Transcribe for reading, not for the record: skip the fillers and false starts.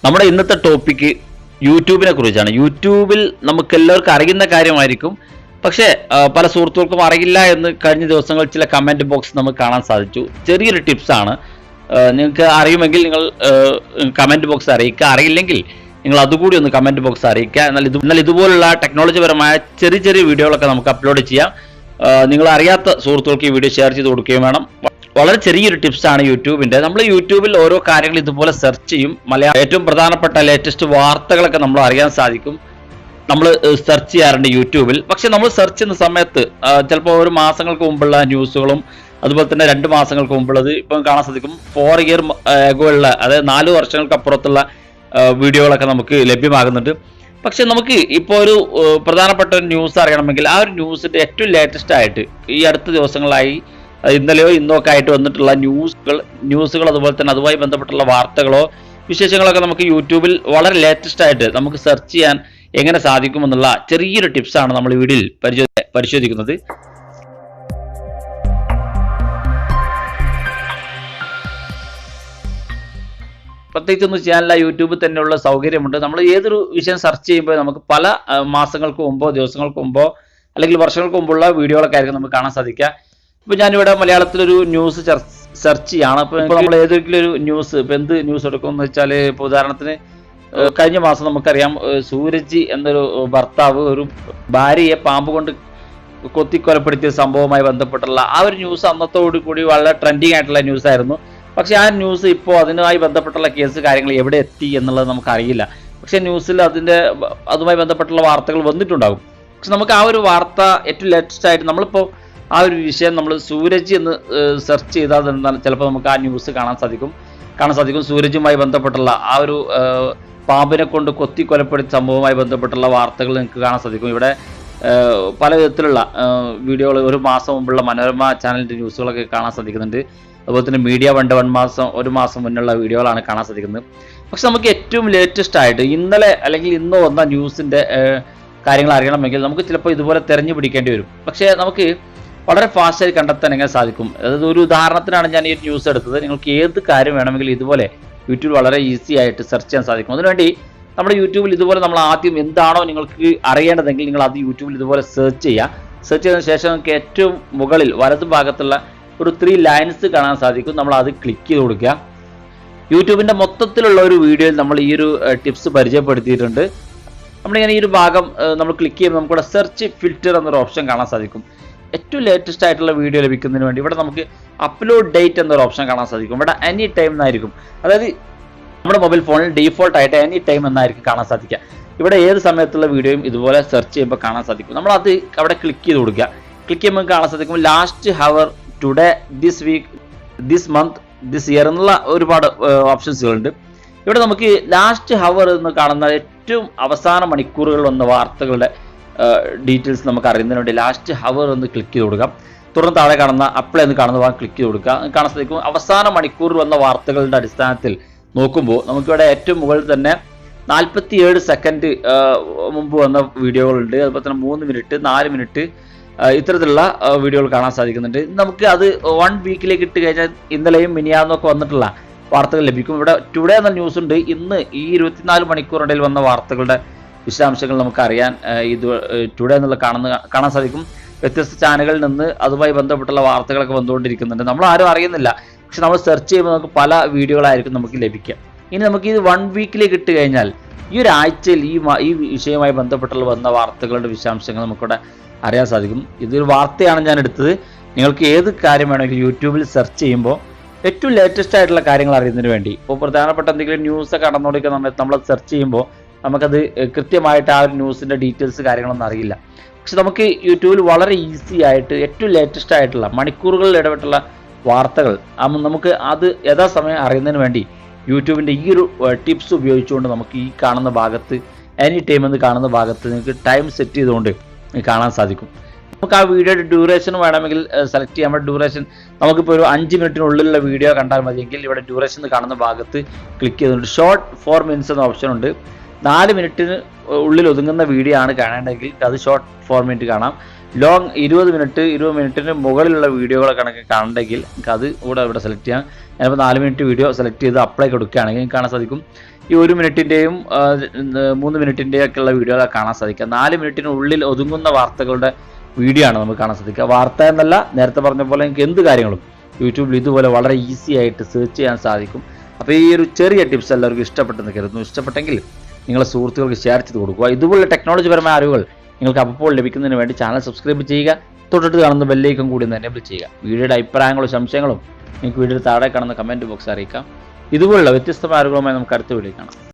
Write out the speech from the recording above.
നമ്മുടെ ഇന്നത്തെ ടോപ്പിക്ക് യൂട്യൂബിനെ കുറിച്ചാണ്. യൂട്യൂബിൽ നമുക്ക് എല്ലാവർക്കും അറിയുന്ന കാര്യമായിരിക്കും, പക്ഷേ പല സുഹൃത്തുക്കൾക്കും അറിയില്ല എന്ന് കഴിഞ്ഞ ദിവസങ്ങളിൽ ചില കമൻറ്റ് ബോക്സ് നമുക്ക് കാണാൻ സാധിച്ചു. ചെറിയൊരു ടിപ്സാണ്. നിങ്ങൾക്ക് അറിയുമെങ്കിൽ നിങ്ങൾ കമൻറ്റ് ബോക്സ് അറിയിക്കുക, അറിയില്ലെങ്കിൽ നിങ്ങൾ അതുകൂടി ഒന്ന് കമൻറ്റ് ബോക്സ് അറിയിക്കുക. എന്നാൽ ഇതുപോലുള്ള ടെക്നോളജി പരമായ ചെറിയ ചെറിയ വീഡിയോകളൊക്കെ നമുക്ക് അപ്ലോഡ് ചെയ്യാം. നിങ്ങൾ അറിയാത്ത സുഹൃത്തുക്കൾക്ക് ഈ വീഡിയോ ഷെയർ ചെയ്ത് കൊടുക്കുകയും വേണം. വളരെ ചെറിയൊരു ടിപ്സാണ് യൂട്യൂബിൻ്റെ. നമ്മൾ യൂട്യൂബിൽ ഓരോ കാര്യങ്ങൾ ഇതുപോലെ സെർച്ച് ചെയ്യും. ഏറ്റവും പ്രധാനപ്പെട്ട ലേറ്റസ്റ്റ് വാർത്തകളൊക്കെ നമ്മൾ അറിയാൻ സാധിക്കും. നമ്മൾ സെർച്ച് ചെയ്യാറുണ്ട് യൂട്യൂബിൽ. പക്ഷെ നമ്മൾ സെർച്ച് ചെയ്യുന്ന സമയത്ത് ചിലപ്പോൾ ഒരു മാസങ്ങൾക്ക് മുമ്പുള്ള ന്യൂസുകളും അതുപോലെ തന്നെ 2 മാസങ്ങൾക്ക് മുമ്പുള്ളത് ഇപ്പം കാണാൻ സാധിക്കും. 4 ഇയർ എഗോയുള്ള, അതായത് 4 വർഷങ്ങൾക്ക് അപ്പുറത്തുള്ള വീഡിയോകളൊക്കെ നമുക്ക് ലഭ്യമാകുന്നുണ്ട്. പക്ഷെ നമുക്ക് ഇപ്പോൾ ഒരു പ്രധാനപ്പെട്ട ഒരു ന്യൂസ് അറിയണമെങ്കിൽ ആ ഒരു ന്യൂസിൻ്റെ ഏറ്റവും ലേറ്റസ്റ്റ് ആയിട്ട് ഈ അടുത്ത ദിവസങ്ങളായി ഇന്നലെയോ ഇന്നോ ഒക്കെ ആയിട്ട് വന്നിട്ടുള്ള ന്യൂസുകൾ അതുപോലെ തന്നെ അതുമായി ബന്ധപ്പെട്ടുള്ള വാർത്തകളോ വിശേഷങ്ങളൊക്കെ നമുക്ക് യൂട്യൂബിൽ വളരെ ലേറ്റസ്റ്റ് ആയിട്ട് നമുക്ക് സെർച്ച് ചെയ്യാൻ എങ്ങനെ സാധിക്കുമെന്നുള്ള ചെറിയൊരു ടിപ്സാണ് നമ്മൾ ഈ വീഡിയോയിൽ പരിശോധിക്കുന്നത്. പ്രത്യേകിച്ചൊന്നും ചെയ്യാനുള്ള യൂട്യൂബിൽ തന്നെയുള്ള സൗകര്യമുണ്ട്. നമ്മൾ ഏതൊരു വിഷയം സെർച്ച് ചെയ്യുമ്പോൾ നമുക്ക് പല മാസങ്ങൾക്ക് മുമ്പോ ദിവസങ്ങൾക്ക് മുമ്പോ അല്ലെങ്കിൽ വർഷങ്ങൾക്ക് മുമ്പുള്ള വീഡിയോകളൊക്കെ ആയിരിക്കും നമുക്ക് കാണാൻ സാധിക്കുക. ഇപ്പോൾ ഞാനിവിടെ മലയാളത്തിലൊരു ന്യൂസ് സെർച്ച് ചെയ്യാണ്. അപ്പോൾ നമ്മൾ ഏതെങ്കിലും ഒരു ന്യൂസ്, ഇപ്പോൾ എന്ത് ന്യൂസ് എടുക്കുമെന്ന് വെച്ചാൽ, ഇപ്പോൾ ഉദാഹരണത്തിന് കഴിഞ്ഞ മാസം നമുക്കറിയാം സൂരജ് എന്നൊരു ഭർത്താവ് ഒരു ഭാര്യയെ പാമ്പ് കൊണ്ട് കൊത്തിക്കൊലപ്പെടുത്തിയ സംഭവവുമായി ബന്ധപ്പെട്ടുള്ള ആ ഒരു ന്യൂസ് അന്നത്തോടു കൂടി വളരെ ട്രെൻഡിങ് ആയിട്ടുള്ള ന്യൂസ് ആയിരുന്നു. പക്ഷേ ആ ന്യൂസ് ഇപ്പോൾ അതിനുമായി ബന്ധപ്പെട്ടുള്ള കേസ് കാര്യങ്ങൾ എവിടെ എത്തി എന്നുള്ളത് നമുക്കറിയില്ല. പക്ഷേ ന്യൂസിൽ അതുമായി ബന്ധപ്പെട്ടുള്ള വാർത്തകൾ വന്നിട്ടുണ്ടാകും. പക്ഷെ നമുക്ക് ആ ഒരു വാർത്ത ഏറ്റവും ലേറ്റസ്റ്റ് ആയിട്ട് നമ്മളിപ്പോൾ ആ ഒരു വിഷയം നമ്മൾ സൂരജ് എന്ന് സെർച്ച് ചെയ്താൽ ചിലപ്പോൾ നമുക്ക് ആ ന്യൂസ് കാണാൻ സാധിക്കും. സൂരജുമായി ബന്ധപ്പെട്ടുള്ള ആ ഒരു പാമ്പിനെ കൊണ്ട് കൊലപ്പെടുത്തിയ സംഭവവുമായി ബന്ധപ്പെട്ടുള്ള വാർത്തകൾ നിങ്ങൾക്ക് കാണാൻ സാധിക്കും. ഇവിടെ പല വിധത്തിലുള്ള വീഡിയോകൾ ഒരു മാസം മുമ്പുള്ള മനോരമ ചാനലിൻ്റെ ന്യൂസുകളൊക്കെ കാണാൻ സാധിക്കുന്നുണ്ട്. അതുപോലെ തന്നെ മീഡിയ വണ്ട് ഒരു മാസം മുന്നുള്ള വീഡിയോകളാണ് കാണാൻ സാധിക്കുന്നത്. പക്ഷെ നമുക്ക് ഏറ്റവും ലേറ്റസ്റ്റ് ആയിട്ട് ഇന്നലെ അല്ലെങ്കിൽ ഇന്നോ വന്ന ന്യൂസിൻ്റെ കാര്യങ്ങൾ അറിയണമെങ്കിൽ നമുക്ക് ചിലപ്പോൾ ഇതുപോലെ തിരഞ്ഞു പിടിക്കേണ്ടി വരും. പക്ഷേ നമുക്ക് വളരെ ഫാസ്റ്റായി കണ്ടെത്താൻ എങ്ങനെ സാധിക്കും? അതായത് ഒരു ഉദാഹരണത്തിനാണ് ഞാൻ ഈ ന്യൂസ് എടുത്തത്. നിങ്ങൾക്ക് ഏത് കാര്യം വേണമെങ്കിലും ഇതുപോലെ യൂട്യൂബിൽ വളരെ ഈസി ആയിട്ട് സെർച്ച് ചെയ്യാൻ സാധിക്കും. അതിനുവേണ്ടി നമ്മുടെ യൂട്യൂബിൽ ഇതുപോലെ നമ്മൾ ആദ്യം എന്താണോ നിങ്ങൾക്ക് അറിയേണ്ടതെങ്കിൽ നിങ്ങൾ അത് യൂട്യൂബിൽ ഇതുപോലെ സെർച്ച് ചെയ്യുക. സെർച്ച് ചെയ്തതിന് ശേഷം നിങ്ങൾക്ക് ഏറ്റവും മുകളിൽ വലതു ഭാഗത്തുള്ള ഒരു 3 ലൈൻസ് കാണാൻ സാധിക്കും. നമ്മൾ അത് ക്ലിക്ക് ചെയ്ത് കൊടുക്കുക. യൂട്യൂബിൻ്റെ മൊത്തത്തിലുള്ള ഒരു വീഡിയോയിൽ നമ്മൾ ഈ ഒരു ടിപ്സ് പരിചയപ്പെടുത്തിയിട്ടുണ്ട്. നമ്മളിങ്ങനെ ഈ ഒരു ഭാഗം നമ്മൾ ക്ലിക്ക് ചെയ്യുമ്പോൾ നമുക്കിവിടെ സെർച്ച് ഫിൽറ്റർ എന്നൊരു ഓപ്ഷൻ കാണാൻ സാധിക്കും. ഏറ്റവും ലേറ്റസ്റ്റ് ആയിട്ടുള്ള വീഡിയോ ലഭിക്കുന്നതിന് വേണ്ടി ഇവിടെ നമുക്ക് അപ്ലോഡ് ഡേറ്റ് എന്നൊരു ഓപ്ഷൻ കാണാൻ സാധിക്കും. ഇവിടെ എനി ടൈം എന്നായിരിക്കും, അതായത് നമ്മുടെ മൊബൈൽ ഫോണിൽ ഡീഫോൾട്ട് ആയിട്ട് എനി ടൈം എന്നായിരിക്കും കാണാൻ സാധിക്കുക. ഇവിടെ ഏത് സമയത്തുള്ള വീഡിയോയും ഇതുപോലെ സെർച്ച് ചെയ്യുമ്പോൾ കാണാൻ സാധിക്കും. നമ്മളത് അവിടെ ക്ലിക്ക് ചെയ്ത് കൊടുക്കുക. ക്ലിക്ക് ചെയ്യുമ്പോൾ കാണാൻ സാധിക്കും last hour, today, this week, this month, this year എന്നുള്ള ഒരുപാട് ഓപ്ഷൻസുകളുണ്ട്. ഇവിടെ നമുക്ക് ലാസ്റ്റ് ഹവർ എന്ന് കാണുന്ന ഏറ്റവും അവസാന മണിക്കൂറുകൾ വന്ന വാർത്തകളുടെ ഡീറ്റെയിൽസ് നമുക്ക് അറിയുന്നതിന് വേണ്ടി ലാസ്റ്റ് ഹവർ എന്ന് ക്ലിക്ക് ചെയ്ത് കൊടുക്കാം. തുടർന്ന് താഴെ കാണുന്ന അപ്ലൈ എന്ന് കാണുന്ന ഭാഗം ക്ലിക്ക് ചെയ്ത് കൊടുക്കുക. കാണാൻ സാധിക്കും അവസാന മണിക്കൂറിൽ വന്ന വാർത്തകളുടെ അടിസ്ഥാനത്തിൽ നോക്കുമ്പോൾ നമുക്കിവിടെ ഏറ്റവും മുകളിൽ തന്നെ 47 സെക്കൻഡ് മുമ്പ് വന്ന വീഡിയോകളുണ്ട്. അതുപോലെ തന്നെ 3 മിനിറ്റ്, 4 മിനിറ്റ് ഇത്തരത്തിലുള്ള വീഡിയോകൾ കാണാൻ സാധിക്കുന്നുണ്ട്. നമുക്ക് അത് 1 വീക്കിലേക്ക് ഇട്ട് കഴിഞ്ഞാൽ ഇന്നലെയും മിനിയാന്നൊക്കെ വന്നിട്ടുള്ള വാർത്തകൾ ലഭിക്കും. ഇവിടെ ടുഡേ എന്ന ന്യൂസ് ഉണ്ട്. ഇന്ന് ഈ 24 മണിക്കൂറിനിടയിൽ വന്ന വാർത്തകളുടെ വിശദാംശങ്ങൾ നമുക്ക് അറിയാൻ ഇത് ടുഡേ എന്നുള്ള കാണാൻ സാധിക്കും. വ്യത്യസ്ത ചാനലുകളിൽ നിന്ന് അതുമായി ബന്ധപ്പെട്ടുള്ള വാർത്തകളൊക്കെ വന്നുകൊണ്ടിരിക്കുന്നുണ്ട്. നമ്മൾ ആരും അറിയുന്നില്ല, പക്ഷെ നമ്മൾ സെർച്ച് ചെയ്യുമ്പോൾ നമുക്ക് പല വീഡിയോകളായിരിക്കും നമുക്ക് ലഭിക്കുക. ഇനി നമുക്ക് ഇത് 1 വീക്കിലേക്ക് ഇട്ട് കഴിഞ്ഞാൽ ഈ ഒരു ആഴ്ചയിൽ ഈ വിഷയവുമായി ബന്ധപ്പെട്ടുള്ള വന്ന വാർത്തകളുടെ വിശദാംശങ്ങൾ നമുക്കിവിടെ അറിയാൻ സാധിക്കും. ഇതൊരു വാർത്തയാണ് ഞാൻ എടുത്തത്. നിങ്ങൾക്ക് ഏത് കാര്യം വേണമെങ്കിലും യൂട്യൂബിൽ സെർച്ച് ചെയ്യുമ്പോൾ ഏറ്റവും ലേറ്റസ്റ്റ് ആയിട്ടുള്ള കാര്യങ്ങൾ അറിയുന്നതിന് വേണ്ടി, ഇപ്പോൾ പ്രധാനപ്പെട്ട എന്തെങ്കിലും ന്യൂസൊക്കെ കടന്നുകൊണ്ടിരിക്കുന്ന സമയത്ത് നമ്മൾ സെർച്ച് ചെയ്യുമ്പോൾ നമുക്കത് കൃത്യമായിട്ട് ആ ഒരു ന്യൂസിൻ്റെ ഡീറ്റെയിൽസ് കാര്യങ്ങളൊന്നും അറിയില്ല. പക്ഷെ നമുക്ക് യൂട്യൂബിൽ വളരെ ഈസി ആയിട്ട് ഏറ്റവും ലേറ്റസ്റ്റ് ആയിട്ടുള്ള മണിക്കൂറുകളിൽ ഇടപെട്ടുള്ള വാർത്തകൾ നമുക്ക് അത് യഥാസമയം അറിയുന്നതിന് വേണ്ടി യൂട്യൂബിൻ്റെ ഈ ഒരു ടിപ്സ് ഉപയോഗിച്ചുകൊണ്ട് നമുക്ക് ഈ കാണുന്ന ഭാഗത്ത് എനി ടൈം എന്ന് കാണുന്ന ഭാഗത്ത് നിങ്ങൾക്ക് ടൈം സെറ്റ് ചെയ്തുകൊണ്ട് കാണാൻ സാധിക്കും. നമുക്ക് ആ വീഡിയോയുടെ ഡ്യൂറേഷൻ വേണമെങ്കിൽ സെലക്ട് ചെയ്യാം. നമ്മുടെ ഡ്യൂറേഷൻ നമുക്കിപ്പോൾ ഒരു 5 മിനിറ്റിനുള്ളിലുള്ള വീഡിയോ കണ്ടാൽ മതിയെങ്കിൽ ഇവിടെ ഡ്യൂറേഷൻ എന്ന് കാണുന്ന ഭാഗത്ത് ക്ലിക്ക് ചെയ്തുകൊണ്ട് ഷോർട്ട് 4 മിനിറ്റ്സ് എന്ന ഓപ്ഷൻ ഉണ്ട്. 4 മിനിറ്റിന് ഉള്ളിൽ ഒതുങ്ങുന്ന വീഡിയോ ആണ് കാണേണ്ടതെങ്കിൽ അത് ഷോർട്ട് 4 മിനിറ്റ് കാണാം. ലോങ് 20 മിനിറ്റിന് മുകളിലുള്ള വീഡിയോകളെ കണക്ക് കാണണമെങ്കിൽ അത് ഇവിടെ സെലക്ട് ചെയ്യാം. ഞാനിപ്പോൾ 4 മിനിറ്റ് വീഡിയോ സെലക്ട് ചെയ്ത് അപ്ലൈ കൊടുക്കുകയാണെങ്കിൽ കാണാൻ സാധിക്കും ഈ 1 മിനിറ്റിൻ്റെയും 3 മിനിറ്റിൻ്റെയും ഒക്കെ ഉള്ള വീഡിയോകൾ കാണാൻ സാധിക്കുക. 4 മിനിറ്റിനുള്ളിൽ ഒതുങ്ങുന്ന വാർത്തകളുടെ വീഡിയോ ആണ് നമുക്ക് കാണാൻ സാധിക്കുക. വാർത്ത എന്നല്ല, നേരത്തെ പറഞ്ഞ പോലെ നിങ്ങൾക്ക് എന്ത് കാര്യങ്ങളും യൂട്യൂബിൽ ഇതുപോലെ വളരെ ഈസി ആയിട്ട് സെർച്ച് ചെയ്യാൻ സാധിക്കും. അപ്പോൾ ഈ ഒരു ചെറിയ ടിപ്സ് എല്ലാവർക്കും ഇഷ്ടപ്പെട്ടെന്ന് കരുതുന്നു. ഇഷ്ടപ്പെട്ടെങ്കിൽ നിങ്ങളുടെ സുഹൃത്തുക്കൾക്ക് ഷെയർ ചെയ്ത് കൊടുക്കുക. ഇതുപോലുള്ള ടെക്നോളജിപരമായ അറിവുകൾ നിങ്ങൾക്ക് അപ്പോൾ ലഭിക്കുന്നതിന് വേണ്ടി ചാനൽ സബ്സ്ക്രൈബ് ചെയ്യുക. തൊട്ടിട്ട് കാണുന്ന ബെല്ലൈക്കൺ കൂടി ഒന്ന് എനേബിൾ ചെയ്യുക. വീഡിയോയുടെ അഭിപ്രായങ്ങളും സംശയങ്ങളും നിങ്ങൾക്ക് വീഡിയോയുടെ താഴെ കാണുന്ന കമൻറ്റ് ബോക്സ് അറിയിക്കാം. ഇതുപോലുള്ള വ്യത്യസ്തമായ അറിവുകളുമായി നമുക്ക് അടുത്ത വീഡിയോ കാണാം.